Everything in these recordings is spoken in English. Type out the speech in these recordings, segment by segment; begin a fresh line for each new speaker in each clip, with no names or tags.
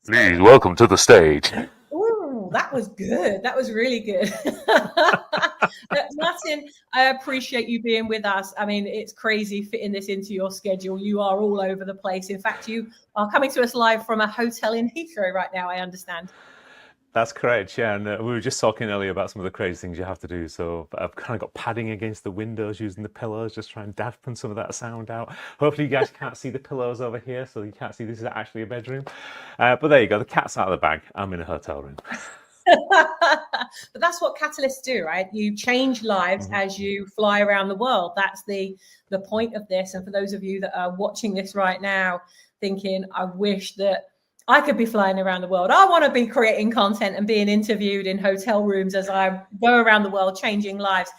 Please welcome to the stage.
Ooh, that was good. That was really good. Martin, I appreciate you being with us. I mean, it's crazy fitting this into your schedule. You are all over the place. In fact, you are coming to us live from a hotel in Heathrow right now, I understand.
That's correct, yeah. And we were just talking earlier about some of the crazy things you have to do. So I've kind of got padding against the windows using the pillows, just trying to dampen some of that sound out. Hopefully, you guys can't see the pillows over here, so you can't see this is actually a bedroom. But there you go. The cat's out of the bag. I'm in a hotel room.
But that's what catalysts do, right? You change lives as you fly around the world. That's the point of this. And for those of you that are watching this right now, thinking, I wish that I could be flying around the world. I want to be creating content and being interviewed in hotel rooms as I go around the world changing lives.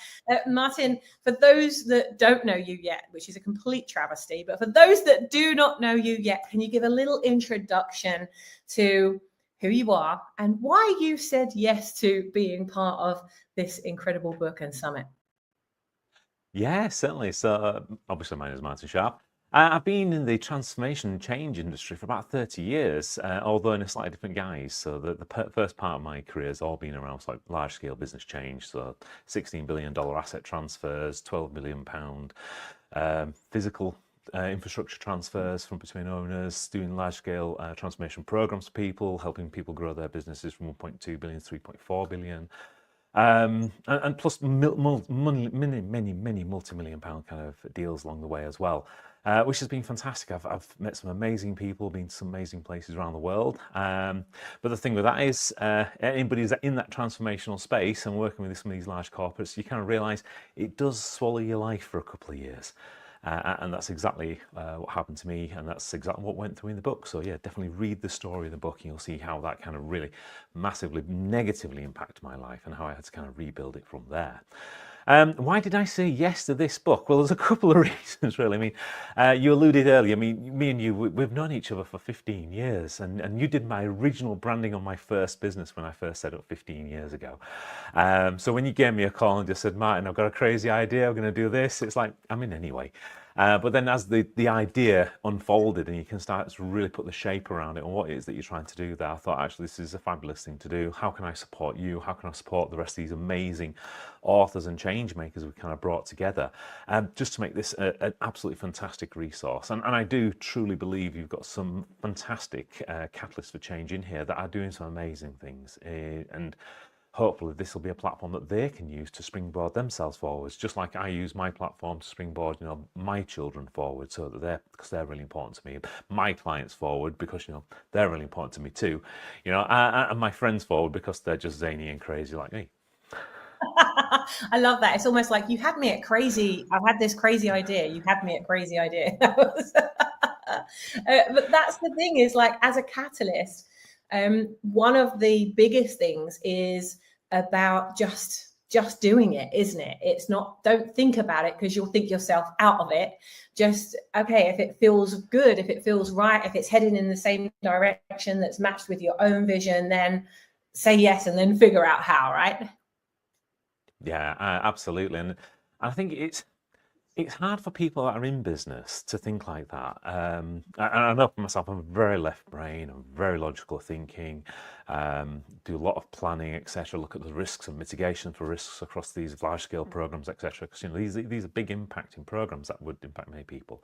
Martin, for those that don't know you yet, which is a complete travesty, but for those that do not know you yet, can you give a little introduction to who you are and why you said yes to being part of this incredible book and summit?
Yeah, certainly. So obviously, my name is Martin Sharp. I've been in the transformation and change industry for about 30 years, although in a slightly different guise. So the first part of my career has all been around like large-scale business change, so $16 billion asset transfers, £12 million physical infrastructure transfers from between owners, doing large-scale transformation programs for people, helping people grow their businesses from 1.2 billion to 3.4 billion. And plus many multi-million pound kind of deals along the way as well, which has been fantastic. I've met some amazing people, been to some amazing places around the world. But the thing with that is, anybody who's in that transformational space and working with some of these large corporates, you kind of realize it does swallow your life for a couple of years. And that's exactly what happened to me, and that's exactly what went through in the book. So yeah, definitely read the story of the book, and you'll see how that kind of really massively negatively impacted my life and how I had to kind of rebuild it from there. Why did I say yes to this book? Well, there's a couple of reasons, really. I mean, you alluded earlier, I mean, me and you, we've known each other for 15 years, and you did my original branding on my first business when I first set up 15 years ago. So when you gave me a call and just said, Martin, I've got a crazy idea, I'm going to do this, it's like, I'm in anyway. But then as the idea unfolded and you can start to really put the shape around it and what it is that you're trying to do there, I thought, actually, this is a fabulous thing to do. How can I support you? How can I support the rest of these amazing authors and change makers we kind of brought together, just to make this an absolutely fantastic resource? And I do truly believe you've got some fantastic catalysts for change in here that are doing some amazing things. And hopefully this will be a platform that they can use to springboard themselves forwards, just like I use my platform to springboard, my children forward, so that because they're really important to me, my clients forward because they're really important to me too, and my friends forward because they're just zany and crazy like me.
I love that. It's almost like you had me at crazy. I've had this crazy idea. You had me at crazy idea. But that's the thing is like as a catalyst, one of the biggest things is about just doing it, isn't it? It's not, don't think about it because you'll think yourself out of it. Just, okay, if it feels good, if it feels right, if it's heading in the same direction that's matched with your own vision, then say yes and then figure out how, right?
Yeah, absolutely. And I think it's hard for people that are in business to think like that. And I know for myself, I'm very left brain, I'm very logical thinking, do a lot of planning, etc. Look at the risks and mitigation for risks across these large scale programs, etc. Because these are big impacting programs that would impact many people.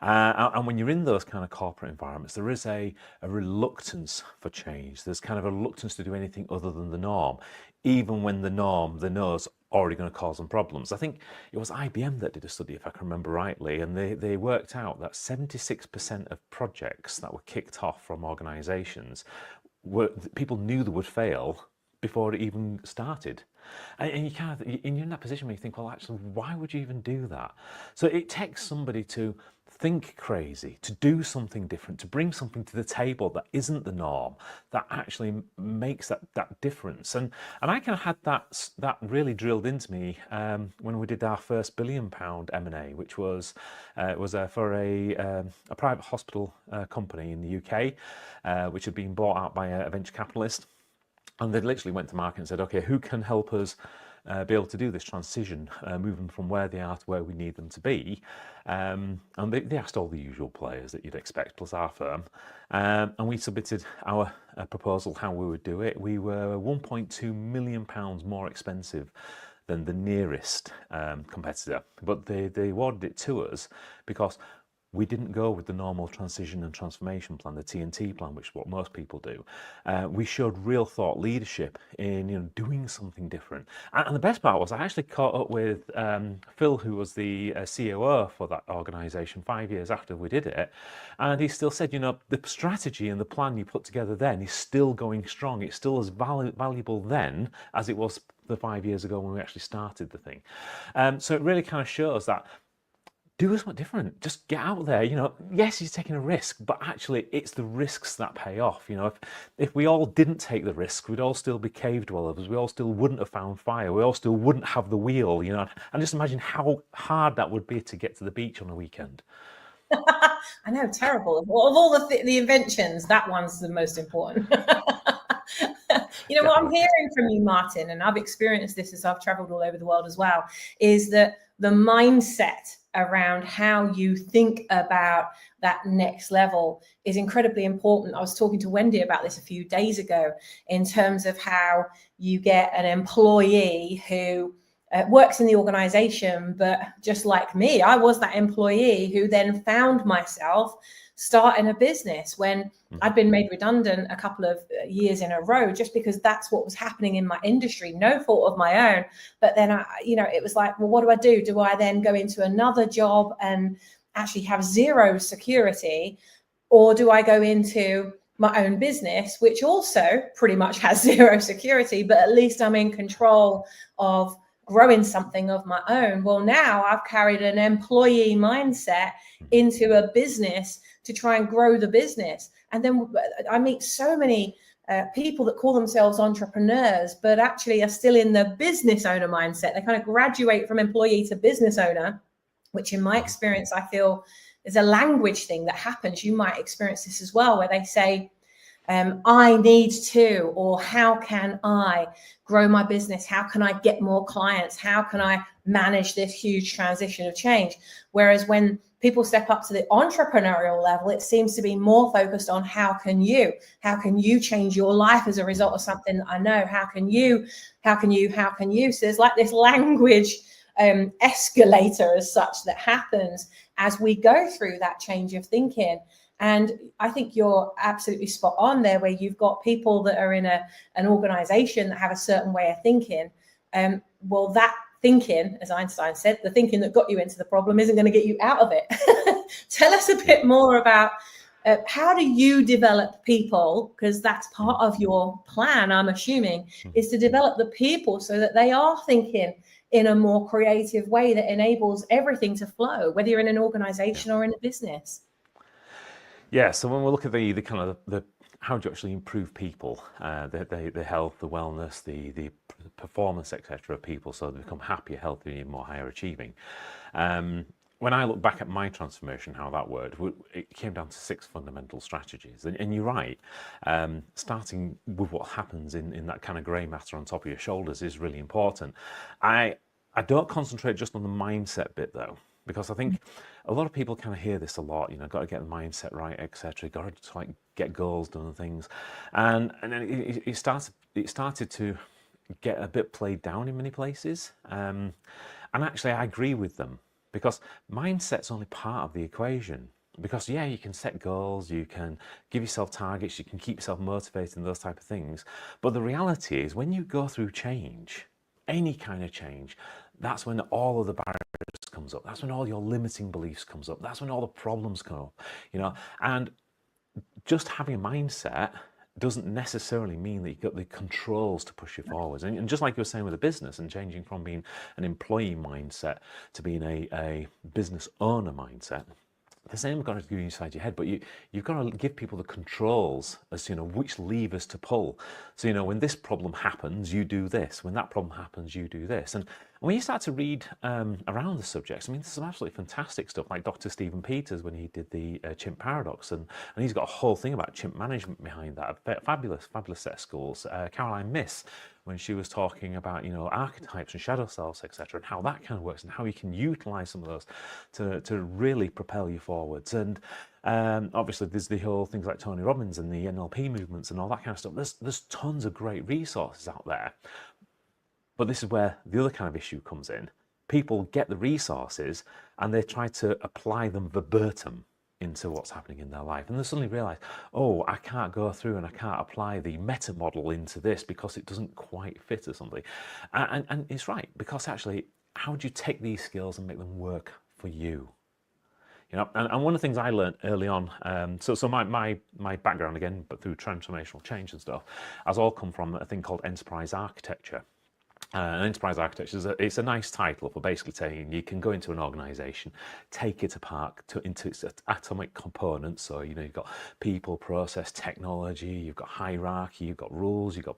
And when you're in those kind of corporate environments, there is a reluctance for change. There's kind of a reluctance to do anything other than the norm, even when the norm, the no's already going to cause them problems. I think it was IBM that did a study, if I can remember rightly, and they worked out that 76% of projects that were kicked off from organizations people knew they would fail before it even started. And you're in that position where you think, well, actually, why would you even do that? So it takes somebody to think crazy, to do something different, to bring something to the table that isn't the norm, that actually makes that difference. And I kind of had that really drilled into me when we did our first £1 billion M&A, which was for a private hospital company in the UK, which had been bought out by a venture capitalist. And they literally went to market and said, okay, who can help us be able to do this transition, moving from where they are to where we need them to be. And they asked all the usual players that you'd expect, plus our firm. And we submitted our proposal, how we would do it. We were £1.2 million more expensive than the nearest competitor, but they awarded it to us because we didn't go with the normal transition and transformation plan, the T&T plan, which is what most people do. We showed real thought leadership in doing something different. And the best part was I actually caught up with Phil, who was the COO for that organisation 5 years after we did it. And he still said, the strategy and the plan you put together then is still going strong. It's still as valuable then as it was the 5 years ago when we actually started the thing. So it really kind of shows that do something different. Just get out there. Yes, he's taking a risk, but actually it's the risks that pay off. If we all didn't take the risk, we'd all still be cave dwellers. We all still wouldn't have found fire. We all still wouldn't have the wheel, And just imagine how hard that would be to get to the beach on a weekend.
I know, terrible. Of all the inventions, that one's the most important. What I'm hearing from you, Martin, and I've experienced this as I've traveled all over the world as well, is that the mindset around how you think about that next level is incredibly important. I was talking to Wendy about this a few days ago in terms of how you get an employee who works in the organization, but just like me, I was that employee who then found myself starting a business when I'd been made redundant a couple of years in a row, just because that's what was happening in my industry, no fault of my own. But then it was like, well, what do I do? Do I then go into another job and actually have zero security, or do I go into my own business, which also pretty much has zero security, but at least I'm in control of growing something of my own? Well, now I've carried an employee mindset into a business to try and grow the business. And then I meet so many people that call themselves entrepreneurs, but actually are still in the business owner mindset. They kind of graduate from employee to business owner, which in my experience, I feel is a language thing that happens. You might experience this as well, where they say, I need to, or how can I grow my business? How can I get more clients? How can I manage this huge transition of change? Whereas when people step up to the entrepreneurial level, it seems to be more focused on how can you change your life as a result of something that I know? How can you? So there's like this language escalator as such that happens as we go through that change of thinking. And I think you're absolutely spot on there, where you've got people that are in an organization that have a certain way of thinking. Well, that thinking, as Einstein said, the thinking that got you into the problem isn't going to get you out of it. Tell us a bit more about how do you develop people, because that's part of your plan, I'm assuming, is to develop the people so that they are thinking in a more creative way that enables everything to flow, whether you're in an organization or in a business.
Yeah, so when we look at the kind of the how do you actually improve people, the health, the wellness, the performance, etc. of people, so they become happier, healthier, and more higher achieving. When I look back at my transformation, how that worked, it came down to 6 fundamental strategies. And you're right, starting with what happens in that kind of grey matter on top of your shoulders is really important. I don't concentrate just on the mindset bit though, because I think a lot of people kind of hear this a lot, got to get the mindset right, etc. Got to like get goals done and things. And then it started to get a bit played down in many places. And actually I agree with them, because mindset's only part of the equation. Because yeah, you can set goals, you can give yourself targets, you can keep yourself motivated and those type of things. But the reality is when you go through change, any kind of change, that's when all of the barriers comes up. That's when all your limiting beliefs comes up. That's when all the problems come up, and just having a mindset doesn't necessarily mean that you've got the controls to push you forwards. And just like you were saying with a business and changing from being an employee mindset to being a business owner mindset, the same got to go inside your head, but you've got to give people the controls as to which levers to pull. So when this problem happens, you do this. When that problem happens, you do this. And when you start to read around the subjects, I mean, there's some absolutely fantastic stuff, like Dr. Stephen Peters when he did the chimp paradox, and he's got a whole thing about chimp management behind that. A fabulous set of schools. Caroline Miss, when she was talking about, you know, archetypes and shadow selves, etc., and how that kind of works, and how you can utilize some of those to really propel you forwards. And obviously, there's the whole things like Tony Robbins and the NLP movements and all that kind of stuff. There's tons of great resources out there. But this is where the other kind of issue comes in. People get the resources and they try to apply them verbatim into what's happening in their life. And they suddenly realize, oh, I can't go through and I can't apply the meta model into this because it doesn't quite fit or something. And it's right, because actually, how do you take these skills and make them work for you? You know, and one of the things I learned early on, so my background, again, but through transformational change and stuff, has all come from a thing called enterprise architecture. Enterprise architecture it's a nice title for basically saying you can go into an organization, take it apart into its atomic components. So, you know, you've got people, process, technology, you've got hierarchy, you've got rules, you've got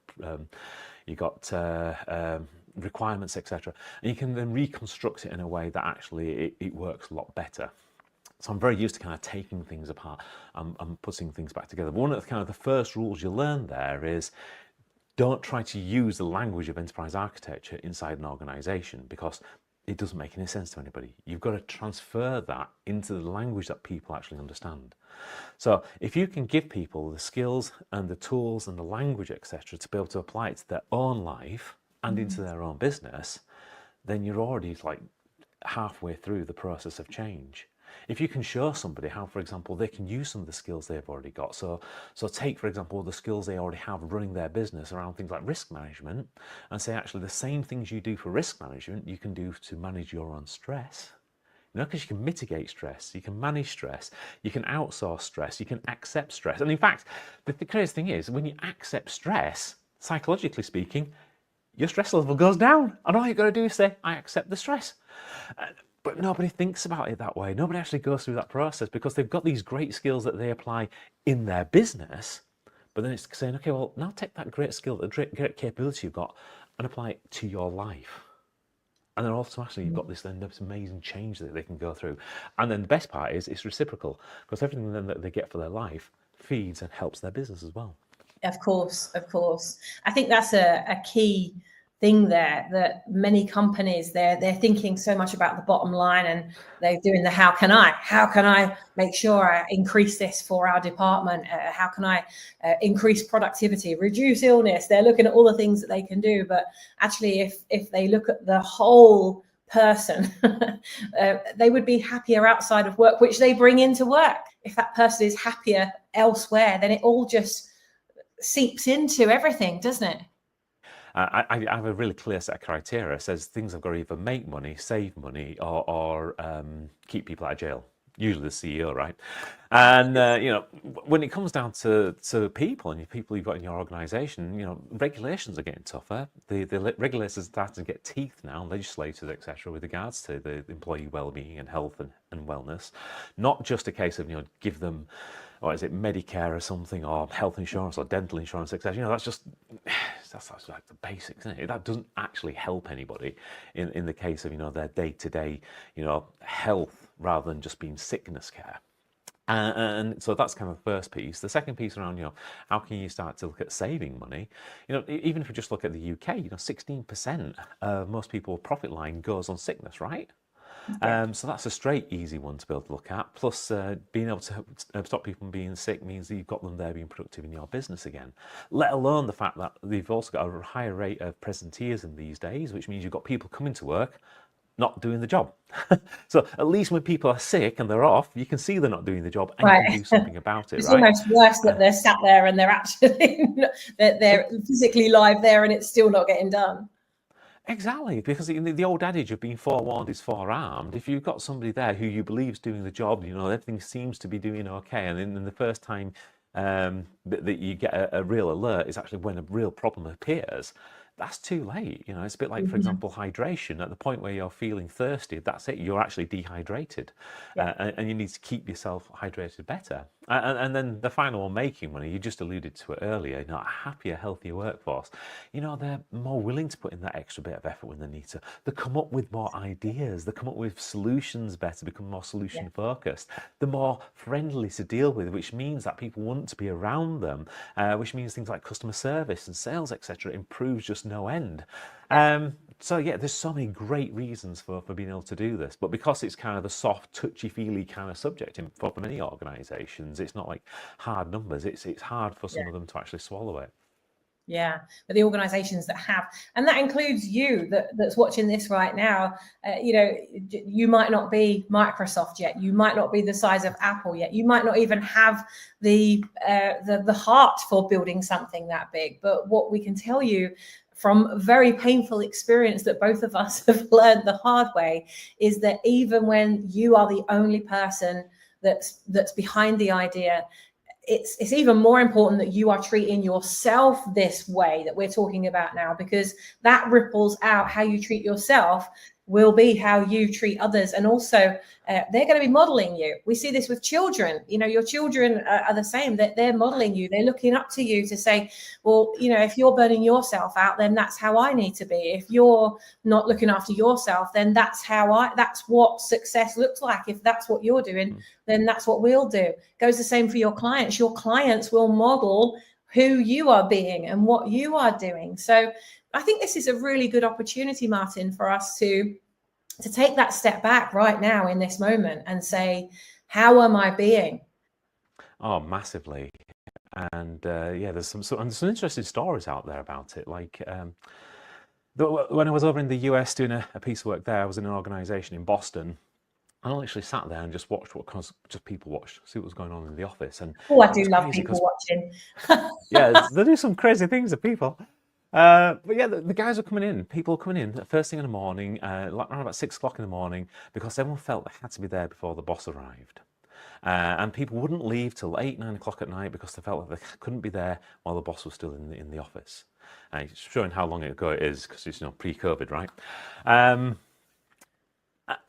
requirements, etc. And you can then reconstruct it in a way that actually it works a lot better. So I'm very used to kind of taking things apart and putting things back together. But one of the kind of the first rules you learn there is, don't try to use the language of enterprise architecture inside an organization, because it doesn't make any sense to anybody. You've got to transfer that into the language that people actually understand. So if you can give people the skills and the tools and the language, etc., to be able to apply it to their own life and into their own business, then you're already like halfway through the process of change. If you can show somebody how, for example, they can use some of the skills they've already got. So take, for example, the skills they already have running their business around things like risk management, and say, actually, the same things you do for risk management, you can do to manage your own stress. You know, because you can mitigate stress, you can manage stress, you can outsource stress, you can accept stress. And in fact, the crazy thing is, when you accept stress, psychologically speaking, your stress level goes down. And all you've got to do is say, I accept the stress. But nobody thinks about it that way. Nobody actually goes through that process, because they've got these great skills that they apply in their business. But then it's saying, okay, well, now take that great skill, the great capability you've got, and apply it to your life. And then automatically you've got this amazing change that they can go through. And then the best part is it's reciprocal, because everything then that they get for their life feeds and helps their business as well.
Of course, of course. I think that's a key thing there, that many companies, they're thinking so much about the bottom line, and they're doing the how can I make sure I increase this for our department, how can I increase productivity, reduce illness. They're looking at all the things that they can do, but actually if they look at the whole person, they would be happier outside of work, which they bring into work. If that person is happier elsewhere, then it all just seeps into everything, doesn't it?
I have a really clear set of criteria. It says things have got to either make money, save money, or keep people out of jail. Usually the CEO, right? And you know, when it comes down to people and people you've got in your organisation, you know, regulations are getting tougher. The regulators are starting to get teeth now, legislators, etc., with regards to the employee well-being and health and wellness. Not just a case of, you know, give them, or is it Medicare or something, or health insurance or dental insurance, etc. You know, that's like the basics, isn't it? That doesn't actually help anybody in the case of, you know, their day-to-day, you know, health, rather than just being sickness care. And so that's kind of the first piece. The second piece around, you know, how can you start to look at saving money? You know, even if we just look at the UK, you know, 16% of most people's profit line goes on sickness, right? So that's a straight, easy one to be able to look at. Plus, being able to stop people from being sick means that you've got them there being productive in your business again. Let alone the fact that they've also got a higher rate of presenteeism these days, which means you've got people coming to work not doing the job. So at least when people are sick and they're off, you can see they're not doing the job, and you can do something about it.
It's
right?
almost worse that they're sat there and they're actually they're physically live there and it's still not getting done.
Exactly, because the old adage of being forewarned is forearmed. If you've got somebody there who you believe is doing the job, you know, everything seems to be doing okay, and then the first time that you get a real alert is actually when a real problem appears. that's too late. You know, it's a bit like, for
Mhm.
example, hydration. At the point where you're feeling thirsty, that's it. You're actually dehydrated,
Yeah.
and you need to keep yourself hydrated better. And then the final one, making money. You just alluded to it earlier. You know, a happier, healthier workforce. You know, they're more willing to put in that extra bit of effort when they need to. They come up with more ideas. They come up with solutions better, become more
Yeah.
solution focused. They're more friendly to deal with, which means that people want to be around them, which means things like customer service and sales, etc., improves just no end.
Yeah.
So yeah, there's so many great reasons for being able to do this, but because it's kind of a soft, touchy-feely kind of subject for many organisations, it's not like hard numbers. It's hard for some of them to actually swallow it.
Yeah, but the organisations that have, and that includes you that's watching this right now. You know, you might not be Microsoft yet. You might not be the size of Apple yet. You might not even have the heart for building something that big. But what we can tell you from very painful experience that both of us have learned the hard way is that even when you are the only person that's behind the idea, it's even more important that you are treating yourself this way that we're talking about now, because that ripples out. How you treat yourself will be how you treat others, and also they're going to be modeling you. We see this with children. You know, your children are the same, that they're modeling you. They're looking up to you to say, well, you know, if you're burning yourself out, then that's how I need to be. If you're not looking after yourself, then that's what success looks like. If that's what you're doing, then that's what we'll do. Goes the same for your clients. Your clients will model who you are being and what you are doing. So I think this is a really good opportunity, Martin, for us to take that step back right now in this moment and say, how am I being?
Oh, massively. And yeah, there's some interesting stories out there about it. Like when I was over in the US doing a piece of work there, I was in an organisation in Boston. I literally sat there and just watched just people watched, see what was going on in the office, and
Oh, I
it
do
was
love
crazy
people
because
watching.
yeah, they do some crazy things to people. But yeah, the guys are coming in, people are coming in first thing in the morning, like around about 6 o'clock in the morning, because everyone felt they had to be there before the boss arrived. And people wouldn't leave till 8, 9 o'clock at night because they felt like they couldn't be there while the boss was still in the office. It's showing how long ago it is because it's, you know, pre-COVID, right?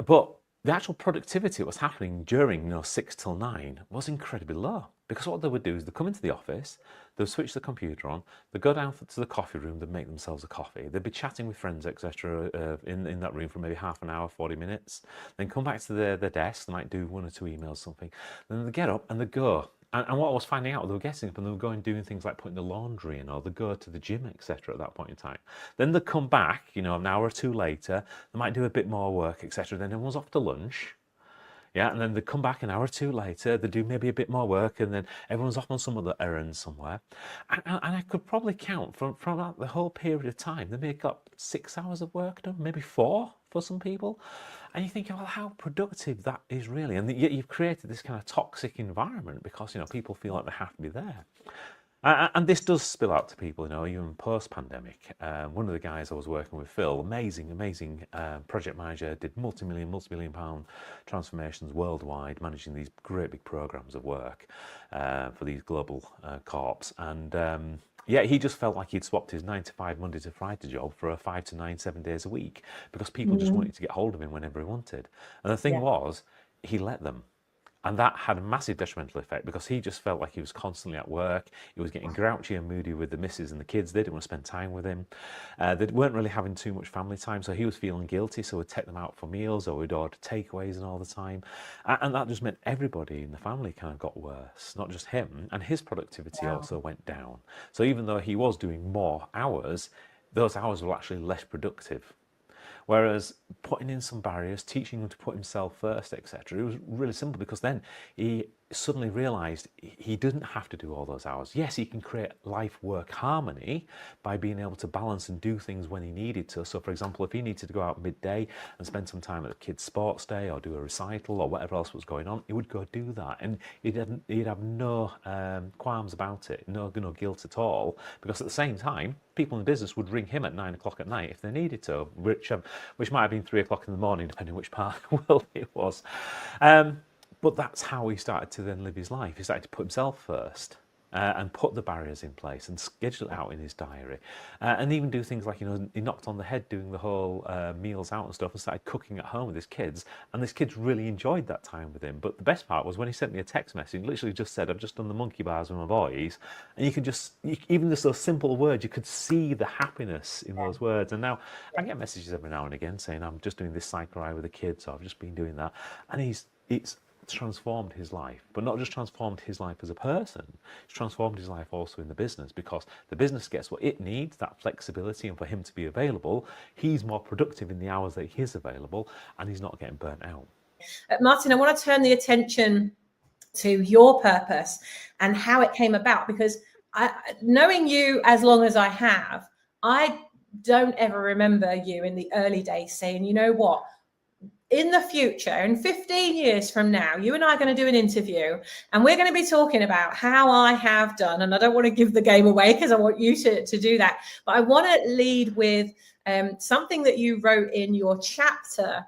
But the actual productivity that was happening during, you know, 6 till 9 was incredibly low, because what they would do is they'd come into the office, they'd switch the computer on, they'd go down to the coffee room, they'd make themselves a coffee, they'd be chatting with friends, etc., in that room for maybe half an hour, 40 minutes, then come back to their desk, they might do 1 or 2 emails, something, then they'd get up and they'd go. And what I was finding out, they were getting up and they were going doing things like putting the laundry in, or they go to the gym, etc. at that point in time. Then they'd come back, you know, an hour or two later, they might do a bit more work, etc. Then everyone's off to lunch. Yeah, and then they come back an hour or two later, they do maybe a bit more work, and then everyone's off on some other errand somewhere. And I could probably count from the whole period of time, they may have got 6 hours of work done, maybe 4 for some people. And you think, well, how productive that is really. And yet you've created this kind of toxic environment because, you know, people feel like they have to be there. And this does spill out to people, you know, even post-pandemic. One of the guys I was working with, Phil, amazing project manager, did multi-million pound transformations worldwide, managing these great big programs of work for these global corps. And yeah, he just felt like he'd swapped his 9 to 5 Monday to Friday job for a 5 to 9, 7 days a week, because people just wanted to get hold of him whenever he wanted. And the thing was, he let them. And that had a massive detrimental effect, because he just felt like he was constantly at work. He was getting grouchy and moody with the missus and the kids. They didn't want to spend time with him. They weren't really having too much family time, so he was feeling guilty. So we'd take them out for meals, or we'd order takeaways and all the time. And that just meant everybody in the family kind of got worse, not just him. And his productivity also went down. So even though he was doing more hours, those hours were actually less productive. Whereas putting in some barriers, teaching him to put himself first, etc., it was really simple, because then he suddenly realised he didn't have to do all those hours. Yes, he can create life-work harmony by being able to balance and do things when he needed to. So, for example, if he needed to go out midday and spend some time at the kids' sports day, or do a recital, or whatever else was going on, he would go do that, and he'd have no qualms about it, no guilt at all, because at the same time, people in the business would ring him at 9 o'clock at night if they needed to, which might have been 3 o'clock in the morning, depending which part of the world it was. But that's how he started to then live his life. He started to put himself first. and put the barriers in place and schedule it out in his diary, and even do things like, you know, he knocked on the head doing the whole meals out and stuff, and started cooking at home with his kids, and his kids really enjoyed that time with him. But the best part was when he sent me a text message, literally just said, I've just done the monkey bars with my boys, and you could just, even just those simple words, you could see the happiness in those words. And now I get messages every now and again saying, I'm just doing this cycle ride with the kids, or I've just been doing that, and it's transformed his life, but not just transformed his life as a person, it's transformed his life also in the business, because the business gets what it needs, that flexibility, and for him to be available, he's more productive in the hours that he is available, and he's not getting burnt out.
Martin, I want to turn the attention to your purpose and how it came about, because knowing you as long as I have, I don't ever remember you in the early days saying, you know what, in the future, in 15 years from now, you and I are going to do an interview, and we're going to be talking about how I have done, and I don't want to give the game away because I want you to do that, but I want to lead with something that you wrote in your chapter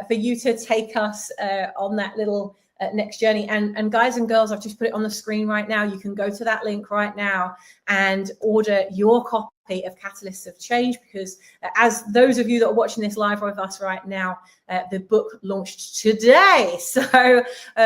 for you to take us on that little next journey. And guys and girls, I've just put it on the screen right now. You can go to that link right now and order your copy of Catalysts of Change, because as those of you that are watching this live with us right now, the book launched today. So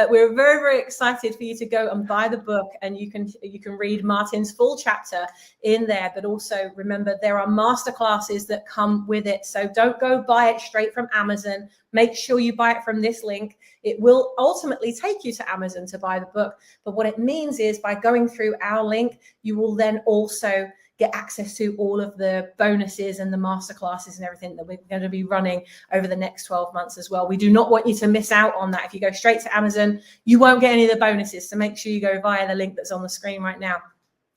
we're very, very excited for you to go and buy the book, and you can read Martin's full chapter in there. But also remember, there are masterclasses that come with it. So don't go buy it straight from Amazon. Make sure you buy it from this link. It will ultimately take you to Amazon to buy the book. But what it means is, by going through our link, you will then also get access to all of the bonuses and the masterclasses and everything that we're going to be running over the next 12 months as well. We do not want you to miss out on that. If you go straight to Amazon, you won't get any of the bonuses. So make sure you go via the link that's on the screen right now.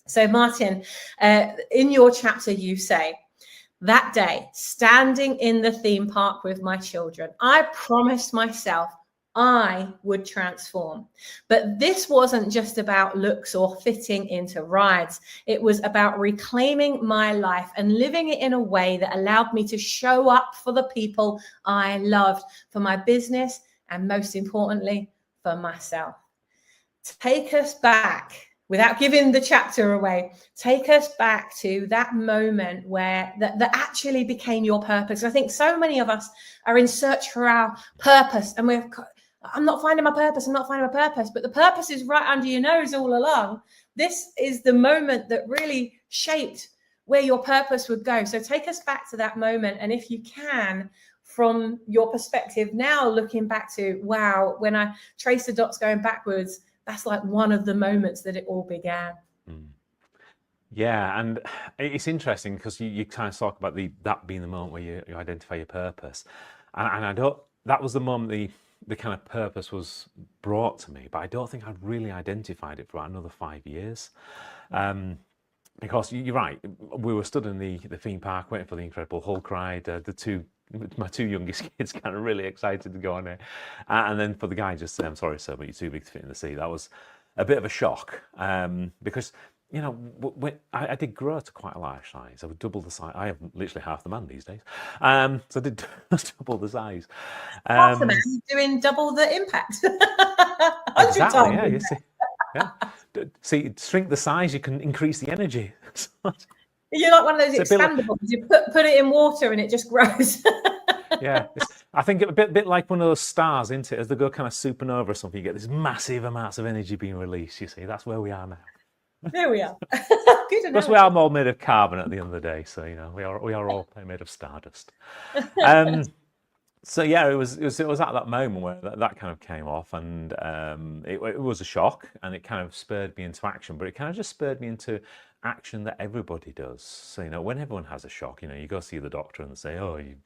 So Martin, in your chapter, you say, that day, standing in the theme park with my children, I promised myself I would transform. But this wasn't just about looks or fitting into rides. It was about reclaiming my life and living it in a way that allowed me to show up for the people I loved, for my business, and most importantly, for myself. Take us back, without giving the chapter away, take us back to that moment where that actually became your purpose. I think so many of us are in search for our purpose, and I'm not finding my purpose, I'm not finding my purpose, but the purpose is right under your nose all along. This is the moment that really shaped where your purpose would go. So take us back to that moment. And if you can, from your perspective now, looking back to, wow, when I trace the dots going backwards, that's like one of the moments that it all began.
Yeah, and it's interesting because you kind of talk about that being the moment where you identify your purpose, and I don't. That was the moment the kind of purpose was brought to me, but I don't think I'd really identified it for another 5 years. Because you're right, we were stood in the theme park waiting for the Incredible Hulk ride. My two youngest kids kind of really excited to go on it, and then for the guy just saying, "I'm sorry, sir, but you're too big to fit in the seat." That was a bit of a shock, because you know, I did grow to quite a large size. I would double the size. I am literally half the man these days, so I did double the size.
Half the man doing double the impact.
Exactly. Yeah, you see. Yeah. See, shrink the size, you can increase the energy.
You're like one of those expandables. You put it in water and it just grows.
Yeah, I think a bit like one of those stars, isn't it? As they go kind of supernova or something, you get this massive amounts of energy being released. You see, that's where we are now.
There we are. Good enough.
Because we are all made of carbon at the end of the day, so you know we are all made of stardust. So yeah, it was at that moment where that kind of came off, and it was a shock, and it kind of spurred me into action. But it kind of just spurred me into action that everybody does. So you know, when everyone has a shock, you know, you go see the doctor and they say, "Oh, your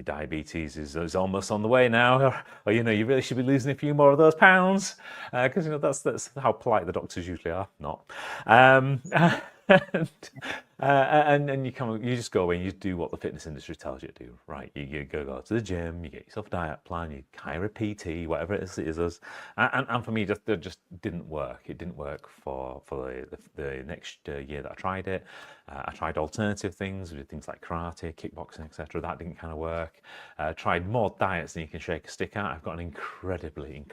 diabetes is almost on the way now," or you know, you really should be losing a few more of those pounds, because you know that's how polite the doctors usually are. Not. And you just go away and you do what the fitness industry tells you to do, right? You go to the gym, you get yourself a diet plan, you hire a PT, whatever it is. And for me, it just didn't work. It didn't work for the next year that I tried it. I tried alternative things, we did things like karate, kickboxing, etc. That didn't kind of work. Tried more diets than you can shake a stick at. I've got an incredibly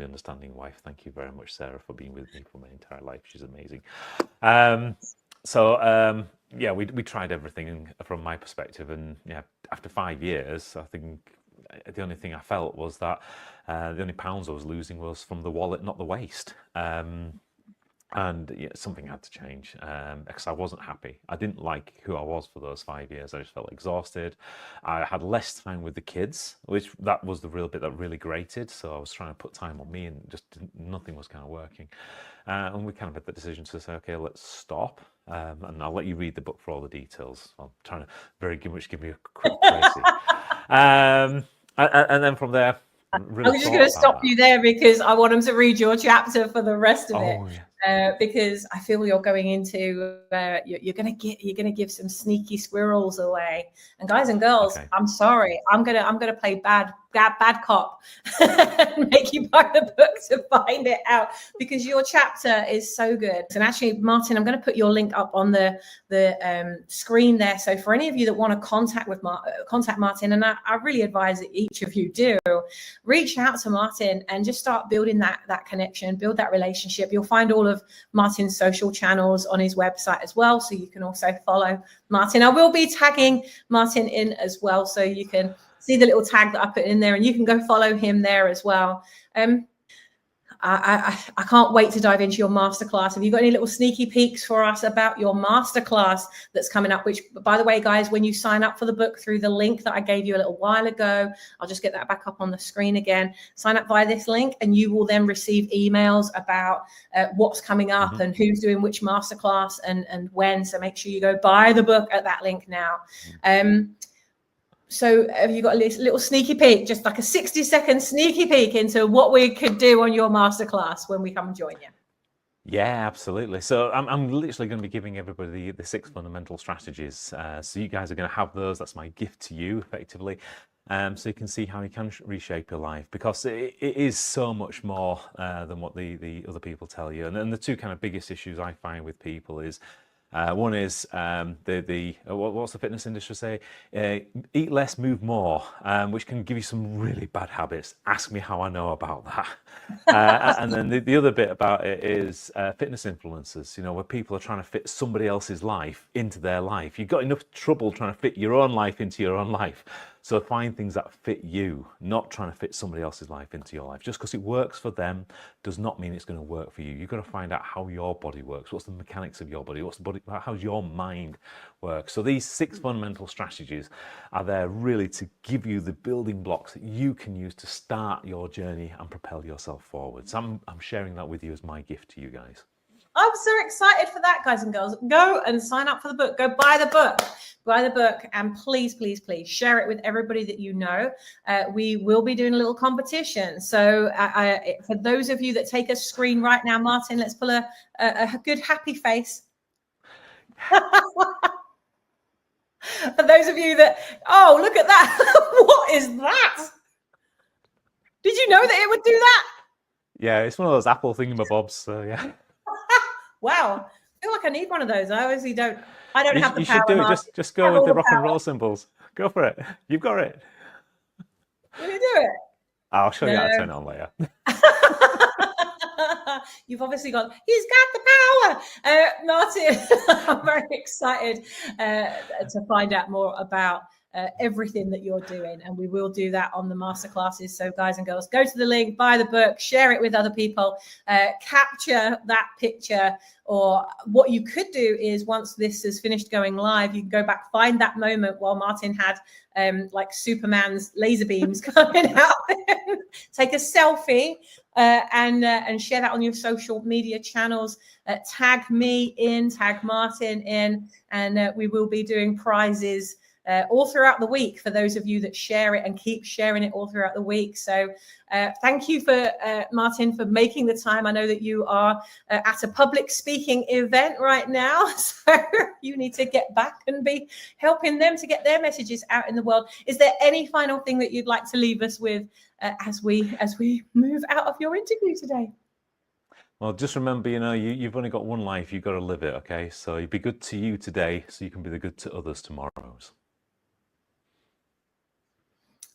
understanding wife. Thank you very much, Sarah, for being with me for my entire life. She's amazing. Yeah, we tried everything from my perspective, and yeah, after 5 years, I think the only thing I felt was that the only pounds I was losing was from the wallet, not the waist. And yeah, something had to change because I wasn't happy. I didn't like who I was for those 5 years. I just felt exhausted. I had less time with the kids, which that was the real bit that really grated. So I was trying to put time on me, and just nothing was kind of working. And we kind of had the decision to say, okay, let's stop. And I'll let you read the book for all the details. I'm trying to very much give me a quick Tracy. And then from there, really
I was just going to stop you there because I want them to read your chapter for the rest of it.
Yeah.
Because I feel you're going into you're going to give some sneaky squirrels away. And guys and girls, okay. I'm sorry, I'm gonna play bad cop and make you buy the book to find it out, because your chapter is so good. And actually, Martin, I'm going to put your link up on the screen there. So for any of you that want to contact Martin, and I really advise that each of you do, reach out to Martin and just start building that connection, build that relationship. You'll find all of Martin's social channels on his website as well, so you can also follow Martin. I will be tagging Martin in as well, so you can see the little tag that I put in there, and you can go follow him there as well. I can't wait to dive into your masterclass. Have you got any little sneaky peeks for us about your masterclass that's coming up? Which, by the way, guys, when you sign up for the book through the link that I gave you a little while ago, I'll just get that back up on the screen again. Sign up via this link, and you will then receive emails about what's coming up and who's doing which masterclass and when. So make sure you go buy the book at that link now. So have you got a little sneaky peek, just like a 60-second sneaky peek into what we could do on your masterclass when we come and join you?
Yeah, absolutely. So I'm literally going to be giving everybody the 6 fundamental strategies. So you guys are going to have those. That's my gift to you, effectively. So you can see how you can reshape your life, because it is so much more than what the other people tell you. And then the two kind of biggest issues I find with people is, one is what's the fitness industry say? Eat less, move more, which can give you some really bad habits. Ask me how I know about that. And then the other bit about it is fitness influencers, where people are trying to fit somebody else's life into their life. You've got enough trouble trying to fit your own life into your own life. So find things that fit you, not trying to fit somebody else's life into your life. Just because it works for them does not mean it's going to work for you. You've got to find out how your body works. What's the mechanics of your body? How's your mind work? So these 6 fundamental strategies are there really to give you the building blocks that you can use to start your journey and propel yourself forward. So I'm sharing that with you as my gift to you guys.
I'm so excited for that, guys and girls. Go and sign up for the book. Go buy the book. Buy the book, and please, please, please share it with everybody that you know. We will be doing a little competition. So for those of you that take a screen right now, Martin, let's pull a good happy face. For those of you that, oh, look at that. What is that? Did you know that it would do that?
Yeah, it's one of those Apple thingamabobs. So yeah.
Wow, I feel like I need one of those. I obviously don't. I don't have the power.
You should do it. Just go with the rock and roll symbols. Go for it. You've got it.
Will you do it?
I'll show you how to turn it on later.
You've obviously got. He's got the power, Martin. I'm very excited to find out more about everything that you're doing, and we will do that on the masterclasses. So guys and girls, go to the link, buy the book, share it with other people, capture that picture. Or what you could do is, once this is finished going live, you can go back, find that moment while Martin had like Superman's laser beams coming out, take a selfie and share that on your social media channels. Tag me in, tag Martin in, and we will be doing prizes all throughout the week for those of you that share it and keep sharing it all throughout the week. So thank you for Martin for making the time. I know that you are at a public speaking event right now, so you need to get back and be helping them to get their messages out in the world. Is there any final thing that you'd like to leave us with as we move out of your interview today?
Well, just remember, you've only got one life. You've got to live it, okay? So you be good to you today so you can be the good to others tomorrow.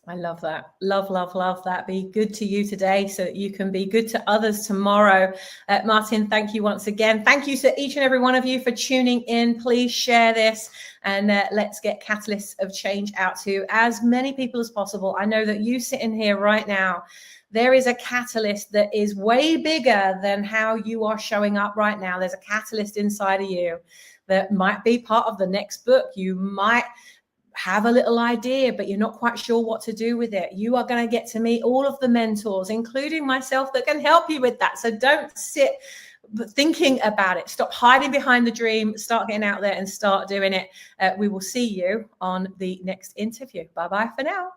I love that. Love, love, love that. Be good to you today so that you can be good to others tomorrow. Martin, thank you once again. Thank you to each and every one of you for tuning in. Please share this and let's get catalysts of change out to as many people as possible. I know that you sitting here right now, there is a catalyst that is way bigger than how you are showing up right now. There's a catalyst inside of you that might be part of the next book. You might have a little idea, but you're not quite sure what to do with it. You are going to get to meet all of the mentors, including myself, that can help you with that. So don't sit thinking about it. Stop hiding behind the dream. Start getting out there and start doing it. We will see you on the next interview. Bye-bye for now.